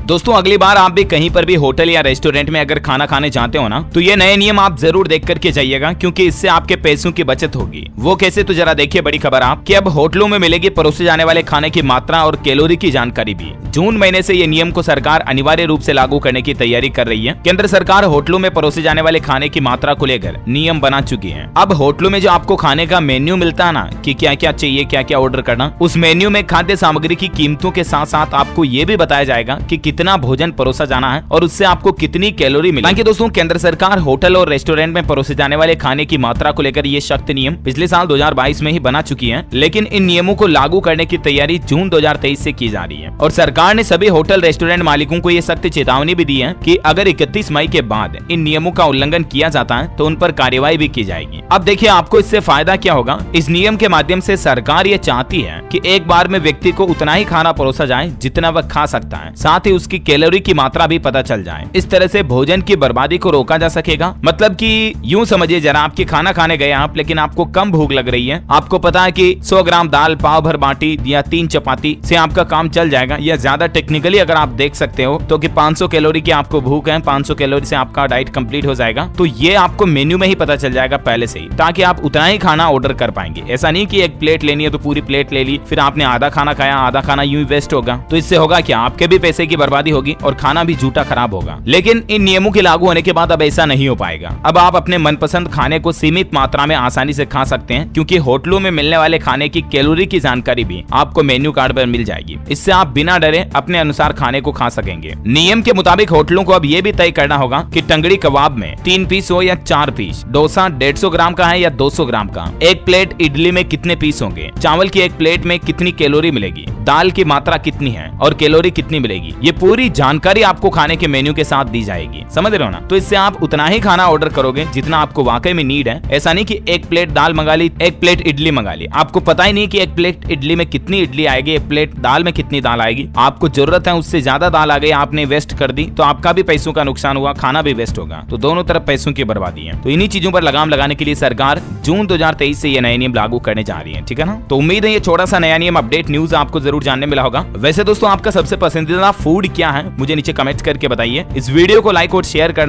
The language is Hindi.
दोस्तों अगली बार आप भी कहीं पर भी होटल या रेस्टोरेंट में अगर खाना खाने जाते हो ना, तो ये नए नियम आप जरूर देख करके जाइएगा, क्योंकि इससे आपके पैसों की बचत होगी। वो कैसे, तो जरा देखिए बड़ी खबर आप कि अब होटलों में मिलेगी परोसे जाने वाले खाने की मात्रा और कैलोरी की जानकारी भी। जून महीने से ये नियम को सरकार अनिवार्य रूप से लागू करने की तैयारी कर रही है। केंद्र सरकार होटलों में परोसे जाने वाले खाने की मात्रा को लेकर नियम बना चुकी है। अब होटलों में जो आपको खाने का मेन्यू मिलता है ना, कि क्या क्या चाहिए, क्या क्या ऑर्डर करना, उस मेन्यू में खाद्य सामग्री की कीमतों के साथ साथ आपको ये भी बताया जाएगा कि कितना भोजन परोसा जाना है और उससे आपको कितनी कैलोरी मिलेगी। हालांकि दोस्तों केंद्र सरकार होटल और रेस्टोरेंट में परोसे जाने वाले खाने की मात्रा को लेकर ये सख्त नियम पिछले साल 2022 में ही बना चुकी है, लेकिन इन नियमों को लागू करने की तैयारी जून 2023 से की जा रही है। और सरकार ने सभी होटल रेस्टोरेंट मालिकों को ये सख्त चेतावनी भी दी है कि अगर 31 मई के बाद इन नियमों का उल्लंघन किया जाता है तो उन पर कार्रवाई भी की जाएगी। अब देखिए आपको इससे फायदा क्या होगा। इस नियम के माध्यम से सरकार ये चाहती है कि एक बार में व्यक्ति को उतना ही खाना परोसा जाए जितना वह खा सकता है, साथ ही उसकी कैलोरी की मात्रा भी पता चल जाए। इस तरह से भोजन की बर्बादी को रोका जा सकेगा। मतलब कि यूं समझिए जरा, आपके खाना खाने गए आप, लेकिन आपको कम भूख लग रही है, आपको पता है कि 100 ग्राम दाल, पाव भर बाटी या 3 चपाती से आपका काम चल जाएगा, या ज्यादा टेक्निकली अगर आप देख सकते हो तो कि 500 कैलोरी की आपको भूख है, 500 कैलोरी से आपका डाइट कंप्लीट हो जाएगा। तो ये आपको मेन्यू में ही पता चल जाएगा पहले से ही, ताकि आप उतना ही खाना ऑर्डर कर पाएंगे। ऐसा नहीं कि एक प्लेट लेनी है तो पूरी प्लेट ले ली, फिर आपने आधा खाना खाया, आधा खाना यूं ही वेस्ट होगा। तो इससे होगा क्या, आपके भी पैसे की बर्बादी होगी और खाना भी झूठा खराब होगा। लेकिन इन नियमों के लागू होने के बाद अब ऐसा नहीं हो पाएगा। अब आप अपने मनपसंद खाने को सीमित मात्रा में आसानी से खा सकते हैं, क्योंकि होटलों में मिलने वाले खाने की कैलोरी की जानकारी भी आपको मेन्यू कार्ड पर मिल जाएगी। इससे आप बिना डरे अपने अनुसार खाने को खा सकेंगे। नियम के मुताबिक होटलों को अब ये भी तय करना होगा कि टंगड़ी कबाब में 3 पीस हो या 4 पीस, डोसा 150 ग्राम का है या 200 ग्राम का, एक प्लेट इडली में कितने पीस होंगे, चावल की एक प्लेट में कितनी कैलोरी मिलेगी, दाल की मात्रा कितनी है और कैलोरी कितनी मिलेगी, ये पूरी जानकारी आपको खाने के मेन्यू के साथ दी जाएगी। समझ रहे हो ना। तो इससे आप उतना ही खाना ऑर्डर करोगे जितना आपको वाकई में नीड है। ऐसा नहीं कि एक प्लेट दाल मंगा ली, एक प्लेट इडली मंगा ली, आपको पता ही नहीं कि एक प्लेट इडली में कितनी इडली आएगी, एक प्लेट दाल में कितनी दाल आएगी। आपको जरूरत है उससे ज्यादा दाल आ गई, आपने वेस्ट कर दी, तो आपका भी पैसों का नुकसान हुआ, खाना भी वेस्ट होगा। तो दोनों तरफ पैसों की बर्बादी है। तो इन्हीं चीजों पर लगाम लगाने के लिए सरकार जून 2023 से ये नए नियम लागू करने जा रही है। ठीक है ना। तो उम्मीद है ये छोटा सा नया नियम अपडेट न्यूज आपको जरूर जानने मिला होगा। वैसे दोस्तों आपका सबसे पसंदीदा फूड क्या है, मुझे नीचे कमेंट करके बताइए। इस वीडियो को लाइक और शेयर करना